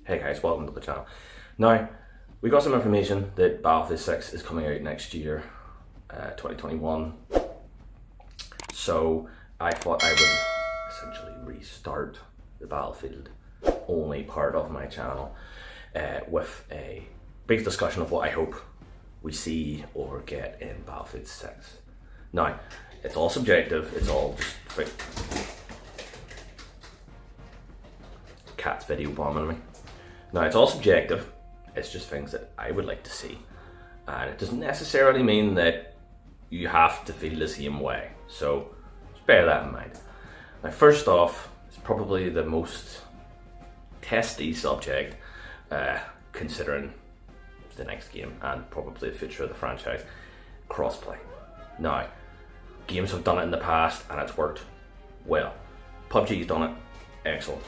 Hey guys, welcome to the channel. Now, we got some information that Battlefield 6 is coming out next year, 2021. So I thought I would essentially restart the Battlefield only part of my channel with a brief discussion of what I hope we see or get in Battlefield 6. Now, it's all subjective, it's all just cat's video bombing me. Now, it's all subjective, it's just things that I would like to see. And it doesn't necessarily mean that you have to feel the same way. So, just bear that in mind. Now, first off, it's probably the most testy subject, considering the next game and probably the future of the franchise, crossplay. Now, games have done it in the past and it's worked well. PUBG's done it, excellent.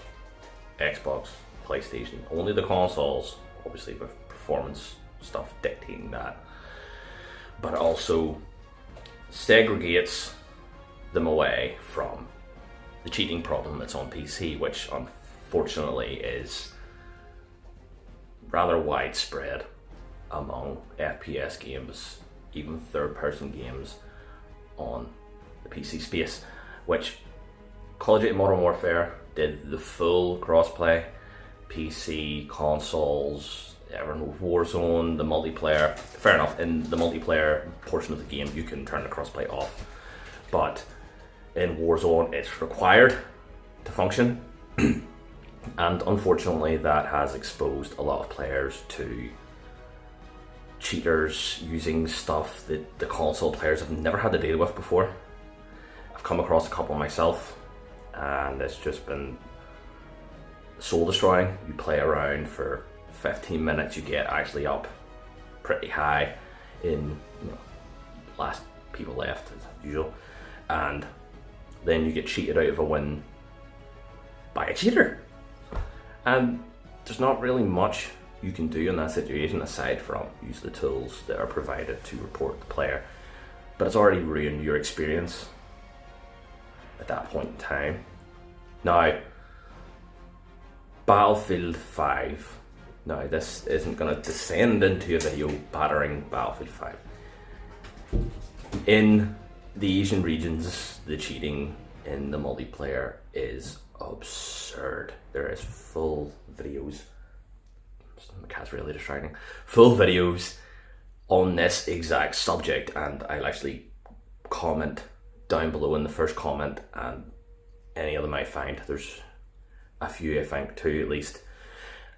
Xbox, PlayStation, only the consoles, obviously with performance stuff dictating that, but it also segregates them away from the cheating problem that's on PC, which unfortunately is rather widespread among FPS games, even third-person games on the PC space, which Call of Duty Modern Warfare did the full crossplay, PC, consoles, Warzone, the multiplayer. Fair enough, in the multiplayer portion of the game you can turn the crossplay off, but in Warzone it's required to function. And unfortunately that has exposed a lot of players to cheaters using stuff that the console players have never had to deal with before. I've come across a couple myself and it's just been soul destroying. You play around for 15 minutes, you get actually up pretty high in last people left as usual, and then you get cheated out of a win by a cheater. And there's not really much you can do in that situation aside from use the tools that are provided to report the player, but it's already ruined your experience at that point in time. Now, Battlefield 5. Now, this isn't going to descend into a video battering Battlefield 5. In the Asian regions, the cheating in the multiplayer is absurd. There is full videos. My cat's really distracting. Full videos on this exact subject, and I'll actually comment down below in the first comment, and any of them I find. There's a few, I think, two at least,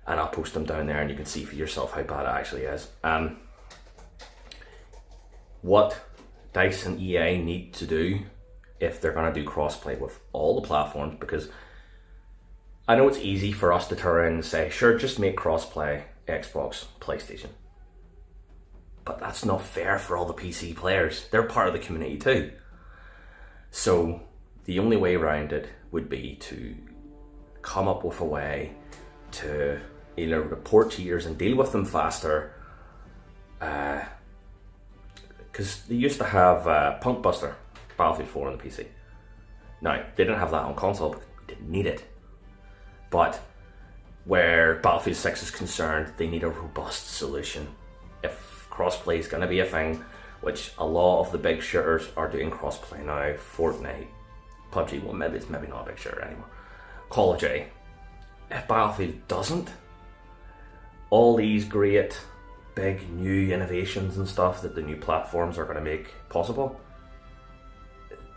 and I'll post them down there and you can see for yourself how bad it actually is. What DICE and EA need to do if they're going to do crossplay with all the platforms, because I know it's easy for us to turn around and say, sure, just make crossplay Xbox, PlayStation. But that's not fair for all the PC players. They're part of the community too. So the only way around it would be to come up with a way to either report cheaters and deal with them faster, because they used to have Punk Buster, Battlefield 4 on the PC. Now, they didn't have that on console because we didn't need it. But where Battlefield 6 is concerned, they need a robust solution. If crossplay is going to be a thing, which a lot of the big shooters are doing crossplay now, Fortnite, PUBG, well maybe it's maybe not a big shooter anymore, Call of Duty. If Battlefield doesn't, all these great big new innovations and stuff that the new platforms are going to make possible,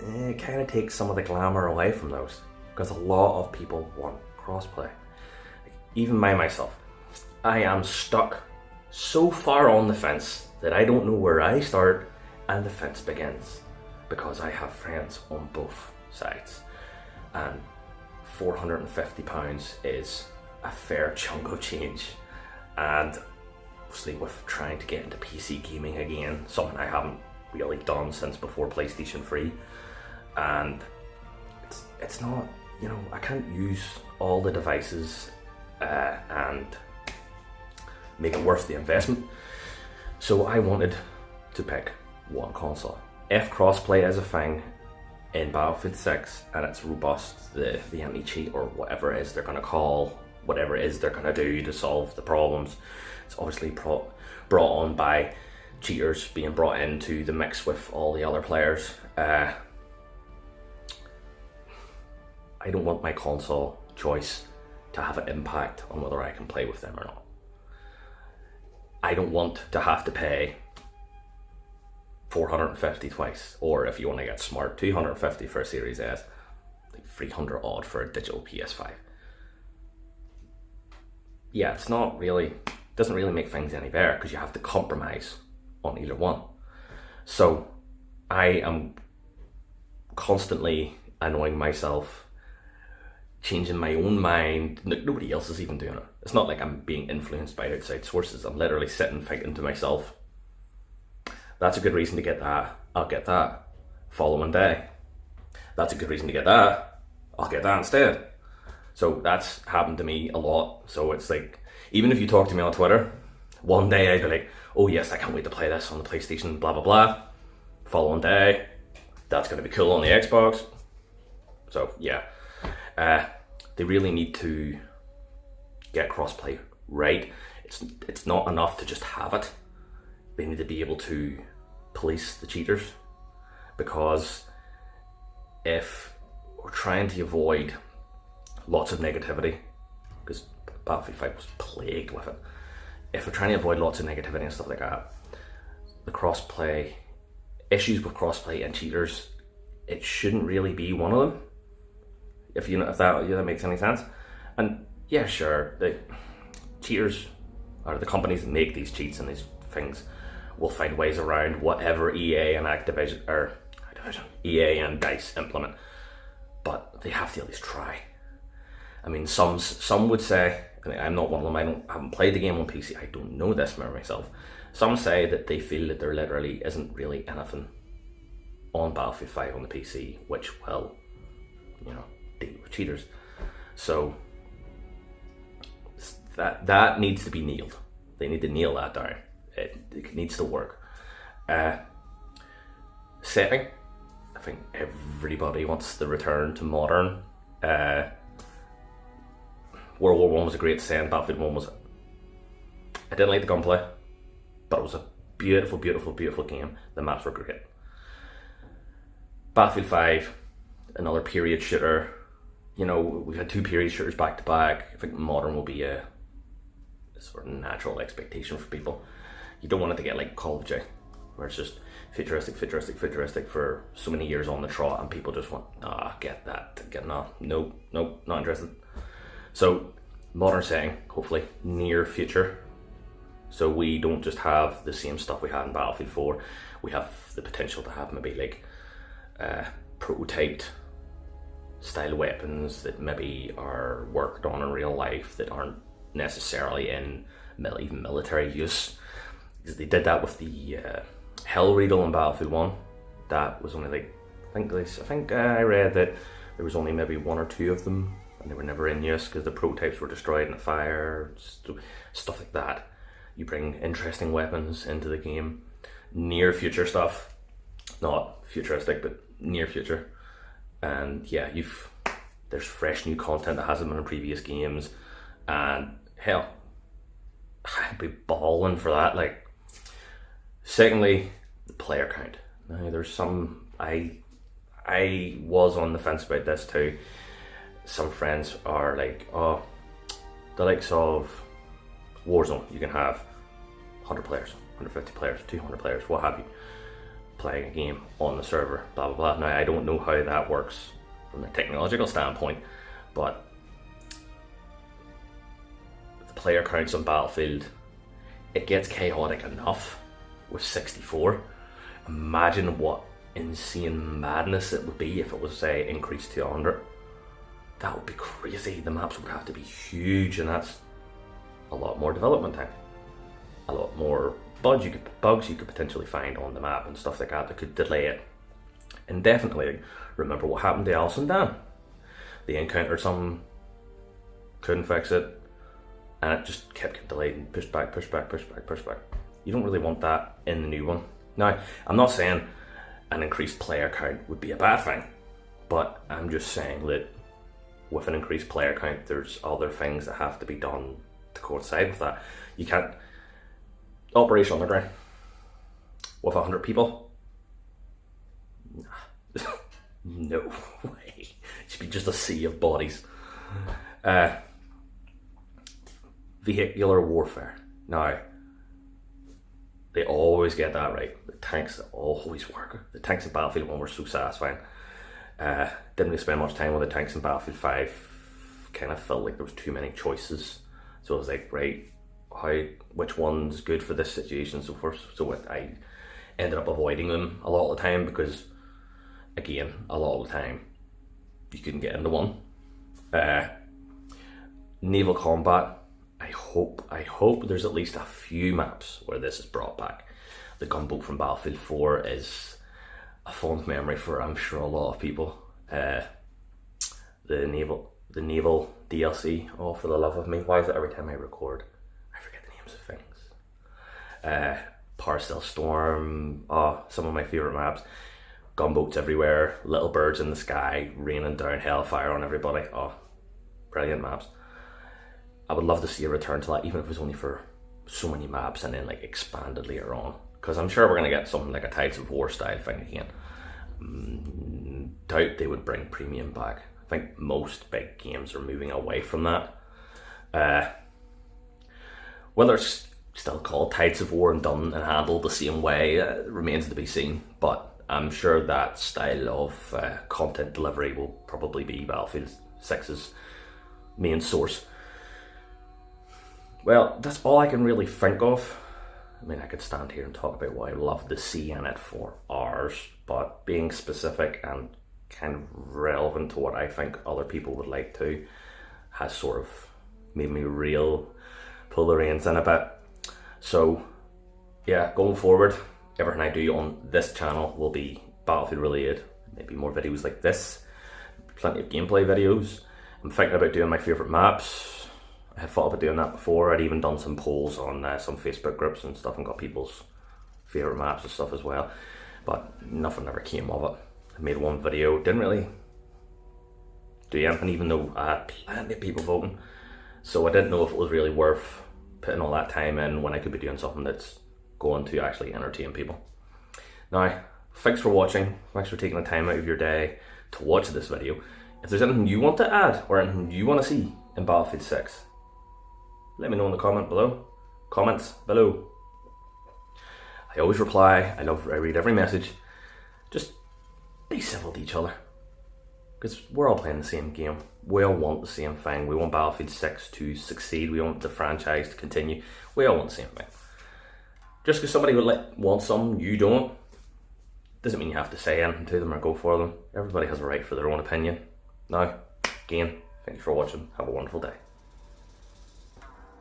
it kind of takes some of the glamour away from those, because a lot of people want crossplay. Even myself, I am stuck so far on the fence that I don't know where I start and the fence begins, because I have friends on both sides, and £450 is a fair chunk of change. And obviously with trying to get into PC gaming again, something I haven't really done since before PlayStation 3, and it's not, I can't use all the devices and make it worth the investment. So I wanted to pick one console. If crossplay is a thing in Battlefield 6 and it's robust, the anti-cheat or whatever it is they're going to call whatever it is they're going to do to solve the problems. It's obviously brought on by cheaters being brought into the mix with all the other players. I don't want my console choice to have an impact on whether I can play with them or not. I don't want to have to pay $450 twice, or if you want to get smart, $250 for a Series S, like $300 odd for a digital PS5. Yeah, it's not really, doesn't really make things any better because you have to compromise on either one. So I am constantly annoying myself, changing my own mind. Nobody else is even doing it. It's not like I'm being influenced by outside sources. I'm literally sitting thinking to myself, that's a good reason to get that, I'll get that. Following day, that's a good reason to get that, I'll get that instead. So that's happened to me a lot. So it's like, even if you talk to me on Twitter, one day I'd be like, oh yes, I can't wait to play this on the PlayStation, blah blah blah. Following day, that's going to be cool on the Xbox. So yeah, they really need to get crossplay right. It's not enough to just have it. They need to be able to police the cheaters, because if we're trying to avoid lots of negativity, because Battlefield 5 was plagued with it, if we're trying to avoid lots of negativity and stuff like that, the crossplay, issues with crossplay and cheaters, it shouldn't really be one of them. If that makes any sense. And yeah, sure, the cheaters, or the companies that make these cheats and these things, will find ways around whatever EA and EA and DICE implement, but they have to at least try. I mean, some would say, and I'm not one of them, I haven't played the game on PC, I don't know this for myself. Some say that they feel that there literally isn't really anything on Battlefield 5 on the PC which will, deal with cheaters. So that needs to be nailed. They need to nail that down. It needs to work. Setting, I think everybody wants the return to modern. World War 1 was a great setting, Battlefield 1 was, I didn't like the gunplay, but it was a beautiful, beautiful, beautiful game. The maps were great. Battlefield 5, another period shooter. We've had two period shooters back to back. I think modern will be a sort of natural expectation for people. You don't want it to get like Call of Duty, where it's just futuristic for so many years on the trot, and people just want, nope, not interested. So modern setting, hopefully near future, so we don't just have the same stuff we had in Battlefield 4. We have the potential to have maybe like prototyped style weapons that maybe are worked on in real life that aren't necessarily in even military use. Because they did that with the Hellriegel in Battlefield 1. That was only like, I think I read that there was only maybe one or two of them, and they were never in use because the prototypes were destroyed in a fire, stuff like that. You bring interesting weapons into the game. Near future stuff, not futuristic, but near future. And yeah, there's fresh new content that hasn't been in previous games, and hell, I'd be balling for that. Like, secondly, the player count. Now there's some, I was on the fence about this too. Some friends are like, oh, the likes of Warzone, you can have 100 players, 150 players, 200 players, what have you, playing a game on the server, blah blah blah. Now I don't know how that works from a technological standpoint, but the player counts on Battlefield, it gets chaotic enough with 64. Imagine what insane madness it would be if it was, say, increased to 100. That would be crazy. The maps would have to be huge, and that's a lot more development time, a lot more bugs you could potentially find on the map and stuff like that could delay it indefinitely. Remember what happened to Alice and Dan? They encountered something, couldn't fix it, and it just kept getting delayed and pushed back. You don't really want that in the new one. Now, I'm not saying an increased player count would be a bad thing, but I'm just saying that with an increased player count, there's other things that have to be done to coincide with that. You can't Operation Underground with 100 people. No way. It should be just a sea of bodies. Vehicular warfare. Now, they always get that right. The tanks always work. The tanks in Battlefield 1 were so satisfying. Didn't really spend much time with the tanks in Battlefield 5. Kind of felt like there was too many choices. So I was like, right, which one's good for this situation, so forth. So I ended up avoiding them a lot of the time because, again, a lot of the time you couldn't get into one. Naval combat. I hope there's at least a few maps where this is brought back. The gunboat from Battlefield 4 is a fond memory for, I'm sure, a lot of people. The naval DLC. Oh, for the love of me, why is it every time I record I forget the names of things? Parcel Storm. Oh, some of my favourite maps. Gunboats everywhere, little birds in the sky, raining down hellfire on everybody. Oh, brilliant maps. I would love to see a return to that, even if it was only for so many maps and then like expanded later on. Because I'm sure we're going to get something like a Tides of War style thing again. Doubt they would bring premium back. I think most big games are moving away from that. Whether it's still called Tides of War and done and handled the same way remains to be seen. But I'm sure that style of content delivery will probably be Battlefield 6's main source. Well, that's all I can really think of. I mean, I could stand here and talk about what I love to see in it for hours, but being specific and kind of relevant to what I think other people would like to has sort of made me pull the reins in a bit. So yeah, going forward, everything I do on this channel will be Battlefield related. Maybe more videos like this, plenty of gameplay videos. I'm thinking about doing my favourite maps. I had thought about doing that before. I'd even done some polls on some Facebook groups and stuff and got people's favourite maps and stuff as well. But nothing ever came of it. I made one video, didn't really do anything, even though I had plenty of people voting. So I didn't know if it was really worth putting all that time in when I could be doing something that's going to actually entertain people. Now, thanks for watching. Thanks for taking the time out of your day to watch this video. If there's anything you want to add or anything you want to see in Battlefield 6, let me know in the comments below. I always reply. I read every message. Just be civil to each other, because we're all playing the same game. We all want the same thing. We want Battlefield 6 to succeed. We want the franchise to continue. We all want the same thing. Just because somebody wants something you don't, doesn't mean you have to say anything to them or go for them. Everybody has a right for their own opinion. Now, again, thank you for watching. Have a wonderful day.